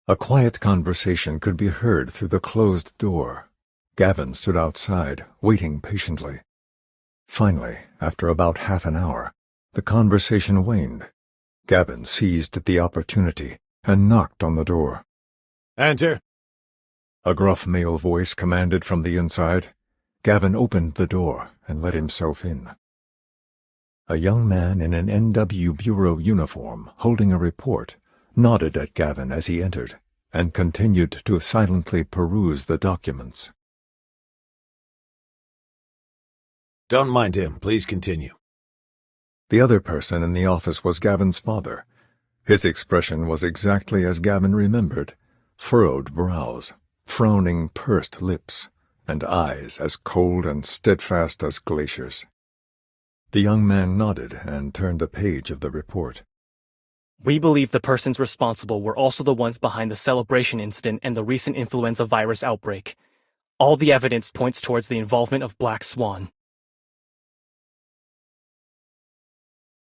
A quiet conversation could be heard through the closed door. Gavin stood outside, waiting patiently. Finally, after about half an hour, the conversation waned. Gavin seized the opportunity and knocked on the door. "Enter," a gruff male voice commanded from the inside. Gavin opened the door and let himself in. A young man in an NW Bureau uniform, holding a report, nodded at Gavin as he entered, and continued to silently peruse the documents. "Don't mind him. Please continue." The other person in the office was Gavin's father. His expression was exactly as Gavin remembered: furrowed brows, frowning pursed lips, and eyes as cold and steadfast as glaciers. The young man nodded and turned a page of the report. "We believe the persons responsible were also the ones behind the Celebration incident and the recent influenza virus outbreak. All the evidence points towards the involvement of Black Swan."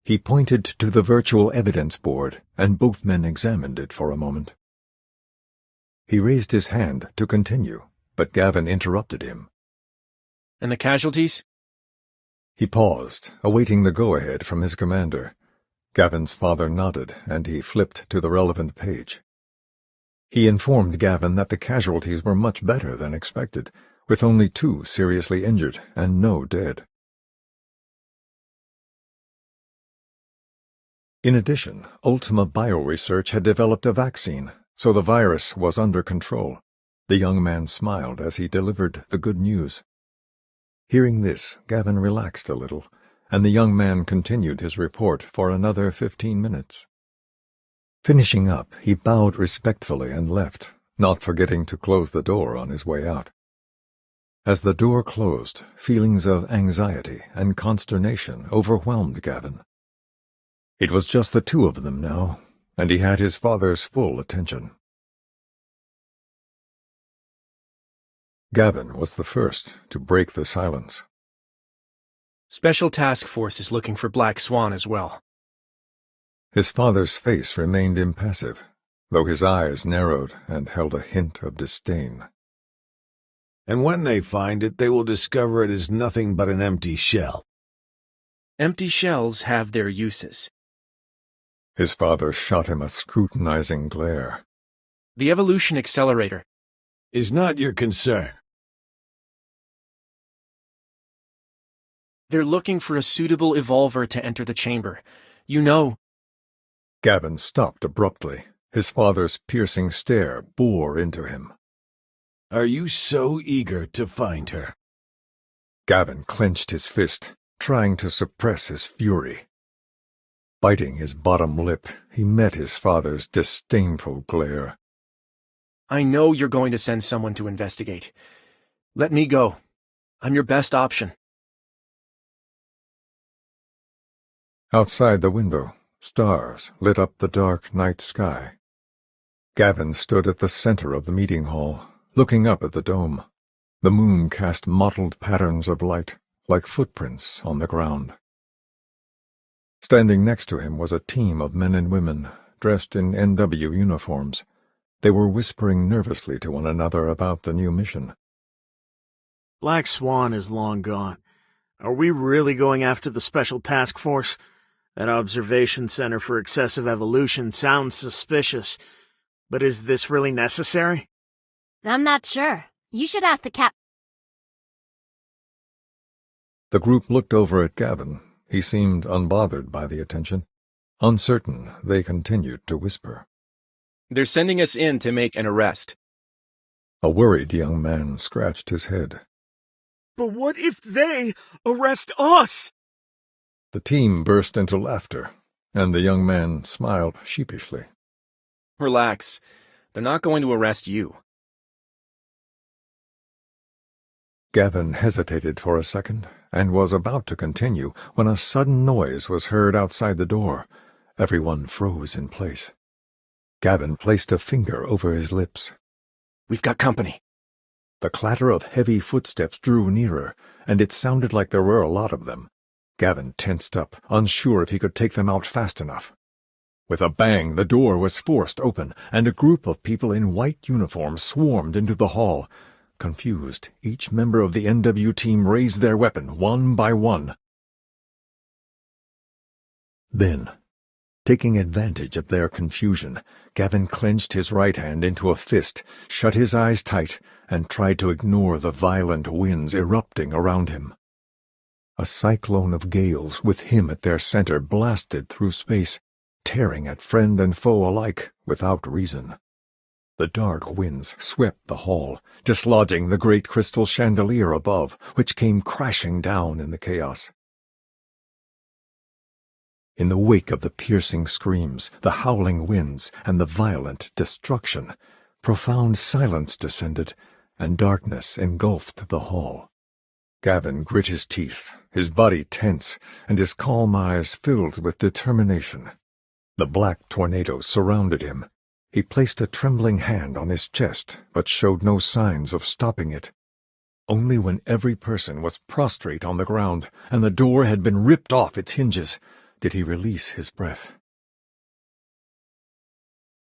He pointed to the virtual evidence board, and both men examined it for a moment. He raised his hand to continue, but Gavin interrupted him. "And the casualties?" He paused, awaiting the go-ahead from his commander. Gavin's father nodded, and he flipped to the relevant page. He informed Gavin that the casualties were much better than expected, with only 2 seriously injured and no dead. In addition, Ultima Bioresearch had developed a vaccine, so the virus was under control. The young man smiled as he delivered the good news. Hearing this, Gavin relaxed a little, and the young man continued his report for another 15 minutes. Finishing up, he bowed respectfully and left, not forgetting to close the door on his way out. As the door closed, feelings of anxiety and consternation overwhelmed Gavin. It was just the 2 of them now, and he had his father's full attention. Gavin was the first to break the silence. "Special Task Force is looking for Black Swan as well." His father's face remained impassive, though his eyes narrowed and held a hint of disdain. "And when they find it, they will discover it is nothing but an empty shell." "Empty shells have their uses." His father shot him a scrutinizing glare. "The evolution accelerator "Is not your concern." They're looking for a suitable evolver to enter the chamber. You know." Gavin stopped abruptly. His father's piercing stare bore into him. "Are you so eager to find her?" Gavin clenched his fist, trying to suppress his fury. Biting his bottom lip, he met his father's disdainful glare. "I know you're going to send someone to investigate. Let me go. I'm your best option." Outside the window, stars lit up the dark night sky. Gavin stood at the center of the meeting hall, looking up at the dome. The moon cast mottled patterns of light, like footprints on the ground. Standing next to him was a team of men and women, dressed in NW uniforms. They were whispering nervously to one another about the new mission. Black Swan is long gone. Are we really going after the Special Task Force? That observation center for excessive evolution sounds suspicious. But is this really necessary? I'm not sure. You should ask the cap. The group looked over at Gavin. He seemed unbothered by the attention. Uncertain, they continued to whisper. "They're sending us in to make an arrest." A worried young man scratched his head. But what if they arrest us? The team burst into laughter, and the young man smiled sheepishly. "Relax. They're not going to arrest you." Gavin hesitated for a second, and was about to continue, when a sudden noise was heard outside the door. Everyone froze in place. Gavin placed a finger over his lips. "We've got company." The clatter of heavy footsteps drew nearer, and it sounded like there were a lot of them. Gavin tensed up, unsure if he could take them out fast enough. With a bang, the door was forced open, and a group of people in white uniforms swarmed into the hall. Confused, each member of the NW team raised their weapon one by one. Then, taking advantage of their confusion, Gavin clenched his right hand into a fist, shut his eyes tight, and tried to ignore the violent winds erupting around him. A cyclone of gales with him at their center blasted through space, tearing at friend and foe alike without reason. The dark winds swept the hall, dislodging the great crystal chandelier above, which came crashing down in the chaos. In the wake of the piercing screams, the howling winds, and the violent destruction, profound silence descended, and darkness engulfed the hall. Gavin grit his teeth, his body tense, and his calm eyes filled with determination. The black tornado surrounded him. He placed a trembling hand on his chest, but showed no signs of stopping it. Only when every person was prostrate on the ground, and the door had been ripped off its hinges, did he release his breath.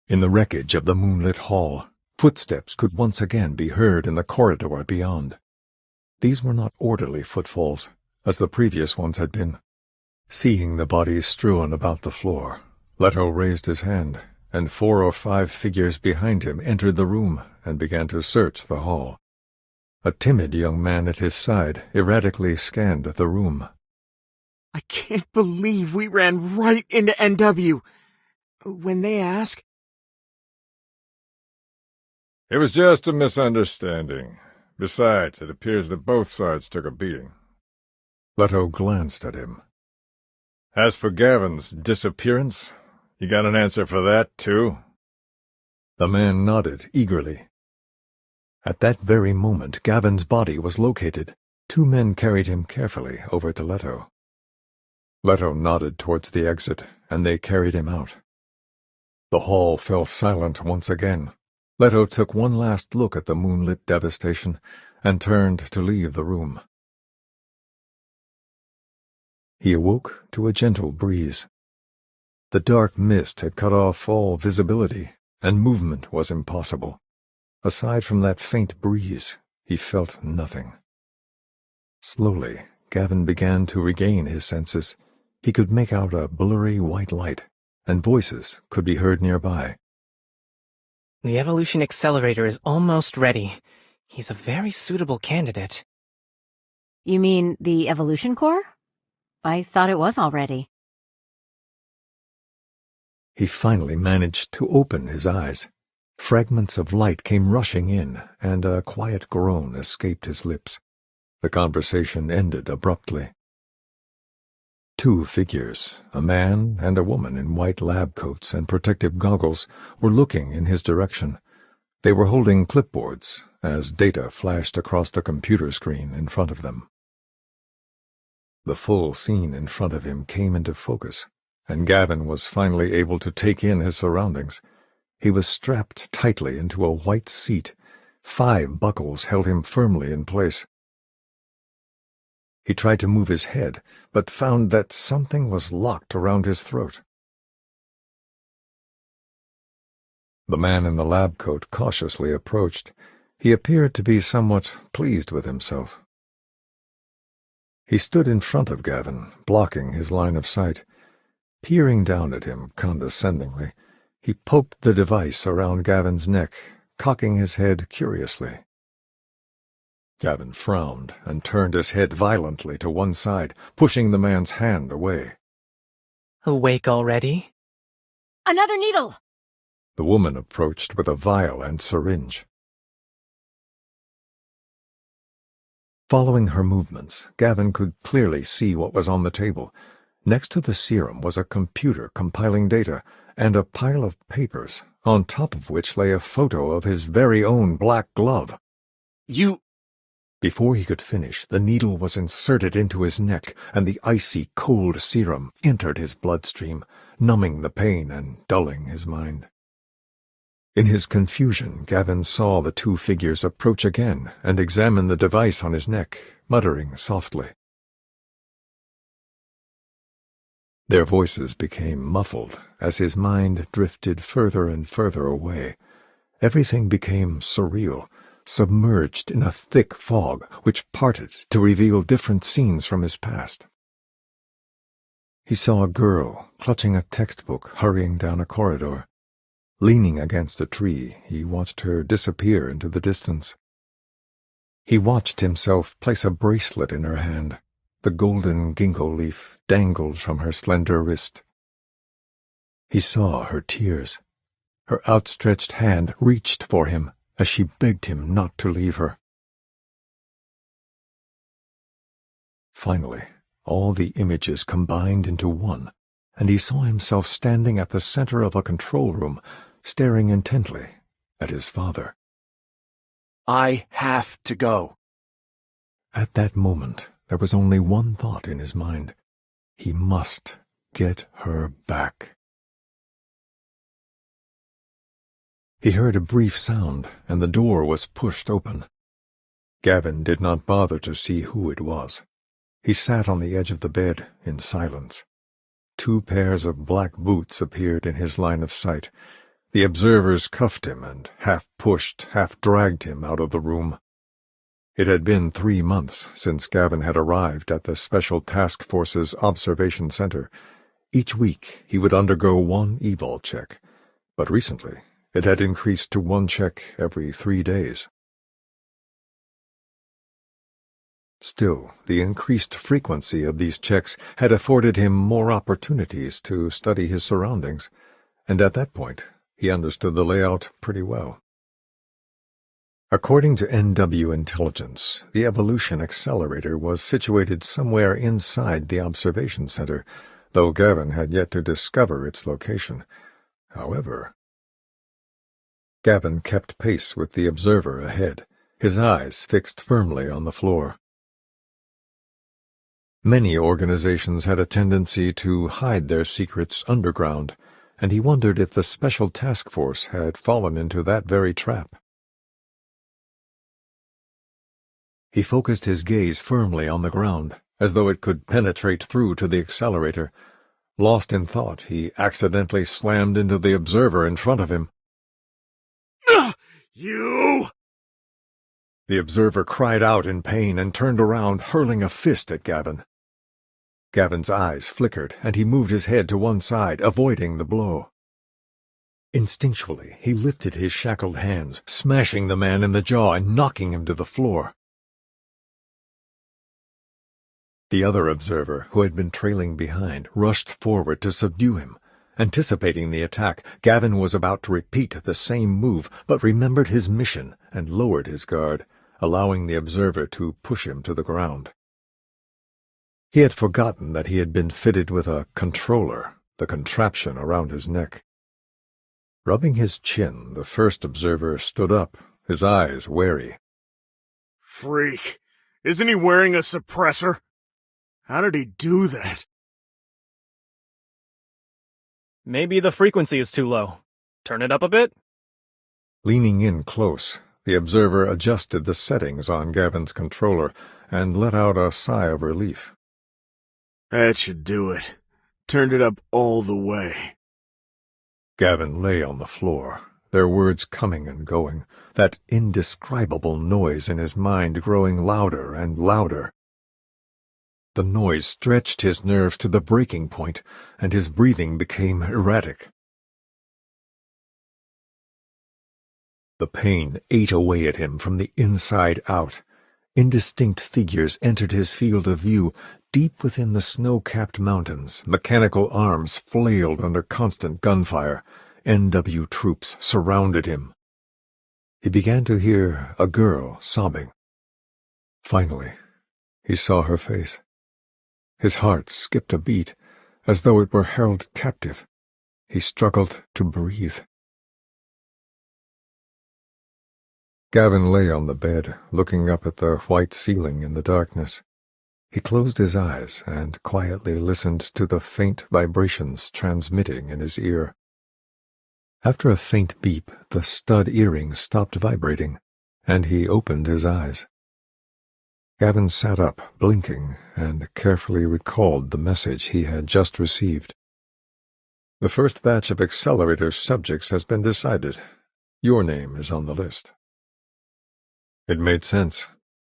In the wreckage of the moonlit hall, footsteps could once again be heard in the corridor beyond. These were not orderly footfalls, as the previous ones had been. Seeing the bodies strewn about the floor, Leto raised his hand, and 4 or 5 figures behind him entered the room and began to search the hall. A timid young man at his side erratically scanned the room. I can't believe we ran right into NW. When they ask... It was just a misunderstanding. Besides, it appears that both sides took a beating. Leto glanced at him. As for Gavin's disappearance, you got an answer for that, too? The man nodded eagerly. At that very moment, Gavin's body was located. 2 men carried him carefully over to Leto. Leto nodded towards the exit, and they carried him out. The hall fell silent once again. Leto took one last look at the moonlit devastation and turned to leave the room. He awoke to a gentle breeze. The dark mist had cut off all visibility, and movement was impossible. Aside from that faint breeze, he felt nothing. Slowly, Gavin began to regain his senses. He could make out a blurry white light, and voices could be heard nearby. The evolution accelerator is almost ready. He's a very suitable candidate. You mean the evolution core? I thought it was already. He finally managed to open his eyes. Fragments of light came rushing in, and a quiet groan escaped his lips. The conversation ended abruptly. 2 figures, a man and a woman in white lab coats and protective goggles, were looking in his direction. They were holding clipboards as data flashed across the computer screen in front of them. The full scene in front of him came into focus, and Gavin was finally able to take in his surroundings. He was strapped tightly into a white seat. 5 buckles held him firmly in place. He tried to move his head, but found that something was locked around his throat. The man in the lab coat cautiously approached. He appeared to be somewhat pleased with himself. He stood in front of Gavin, blocking his line of sight. Peering down at him condescendingly, he poked the device around Gavin's neck, cocking his head curiously. Gavin frowned and turned his head violently to one side, pushing the man's hand away. Awake already? Another needle! The woman approached with a vial and syringe. Following her movements, Gavin could clearly see what was on the table. Next to the serum was a computer compiling data and a pile of papers, on top of which lay a photo of his very own black glove. You... Before he could finish, the needle was inserted into his neck, and the icy, cold serum entered his bloodstream, numbing the pain and dulling his mind. In his confusion, Gavin saw the 2 figures approach again and examine the device on his neck, muttering softly. Their voices became muffled as his mind drifted further and further away. Everything became surreal, submerged in a thick fog which parted to reveal different scenes from his past. He saw a girl clutching a textbook hurrying down a corridor. Leaning against a tree, he watched her disappear into the distance. He watched himself place a bracelet in her hand. The golden ginkgo leaf dangled from her slender wrist. He saw her tears. Her outstretched hand reached for him as she begged him not to leave her. Finally, all the images combined into one, and he saw himself standing at the center of a control room, staring intently at his father. I have to go. At that moment, there was only one thought in his mind. He must get her back. He heard a brief sound, and the door was pushed open. Gavin did not bother to see who it was. He sat on the edge of the bed in silence. 2 pairs of black boots appeared in his line of sight. The observers cuffed him and half pushed, half dragged him out of the room. It had been 3 months since Gavin had arrived at the Special Task Force's observation center. Each week he would undergo 1 eval check, but recently it had increased to 1 check every 3 days. Still, the increased frequency of these checks had afforded him more opportunities to study his surroundings, and at that point he understood the layout pretty well. According to NW Intelligence, the Evolution Accelerator was situated somewhere inside the observation center, though Gavin had yet to discover its location. However, Gavin kept pace with the observer ahead, his eyes fixed firmly on the floor. Many organizations had a tendency to hide their secrets underground, and he wondered if the Special Task Force had fallen into that very trap. He focused his gaze firmly on the ground, as though it could penetrate through to the accelerator. Lost in thought, he accidentally slammed into the observer in front of him. You! The observer cried out in pain and turned around, hurling a fist at Gavin. Gavin's eyes flickered, and he moved his head to one side, avoiding the blow. Instinctually, he lifted his shackled hands, smashing the man in the jaw and knocking him to the floor. The other observer, who had been trailing behind, rushed forward to subdue him. Anticipating the attack, Gavin was about to repeat the same move, but remembered his mission and lowered his guard, allowing the observer to push him to the ground. He had forgotten that he had been fitted with a controller, the contraption around his neck. Rubbing his chin, the first observer stood up, his eyes wary. Freak! Isn't he wearing a suppressor? How did he do that? Maybe the frequency is too low. Turn it up a bit? Leaning in close, the observer adjusted the settings on Gavin's controller and let out a sigh of relief. That should do it. Turned it up all the way. Gavin lay on the floor, their words coming and going, that indescribable noise in his mind growing louder and louder. The noise stretched his nerves to the breaking point, and his breathing became erratic. The pain ate away at him from the inside out. Indistinct figures entered his field of view. Deep within the snow-capped mountains, mechanical arms flailed under constant gunfire. NW troops surrounded him. He began to hear a girl sobbing. Finally, he saw her face. His heart skipped a beat, as though it were held captive. He struggled to breathe. Gavin lay on the bed, looking up at the white ceiling in the darkness. He closed his eyes and quietly listened to the faint vibrations transmitting in his ear. After a faint beep, the stud earring stopped vibrating, and he opened his eyes. Gavin sat up, blinking, and carefully recalled the message he had just received. The first batch of accelerator subjects has been decided. Your name is on the list. It made sense.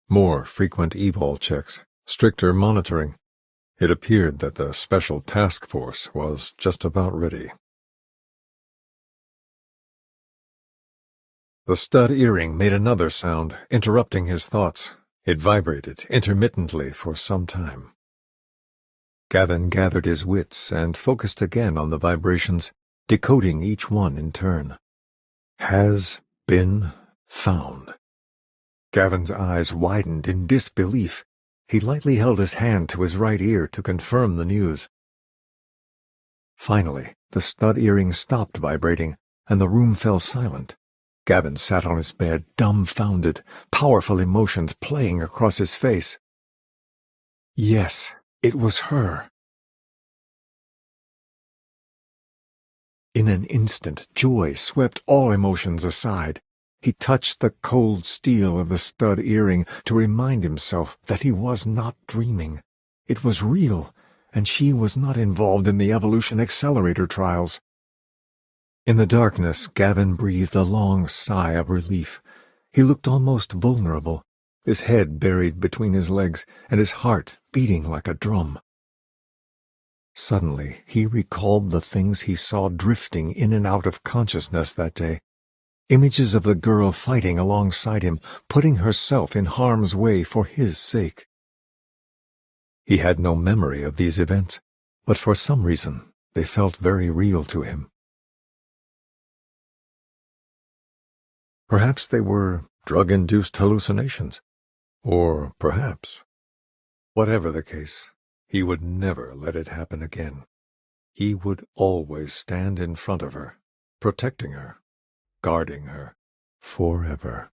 More frequent evol checks, stricter monitoring. It appeared that the Special Task Force was just about ready. The stud earring made another sound, interrupting his thoughts. It vibrated intermittently for some time. Gavin gathered his wits and focused again on the vibrations, decoding each one in turn. Has been found. Gavin's eyes widened in disbelief. He lightly held his hand to his right ear to confirm the news. Finally, the stud earring stopped vibrating, and the room fell silent. Gavin sat on his bed, dumbfounded, powerful emotions playing across his face. Yes, it was her. In an instant, joy swept all emotions aside. He touched the cold steel of the stud earring to remind himself that he was not dreaming. It was real, and she was not involved in the evolution accelerator trials. In the darkness, Gavin breathed a long sigh of relief. He looked almost vulnerable, his head buried between his legs and his heart beating like a drum. Suddenly, he recalled the things he saw drifting in and out of consciousness that day. Images of the girl fighting alongside him, putting herself in harm's way for his sake. He had no memory of these events, but for some reason they felt very real to him. Perhaps they were drug-induced hallucinations. Or perhaps, whatever the case, he would never let it happen again. He would always stand in front of her, protecting her, guarding her, forever.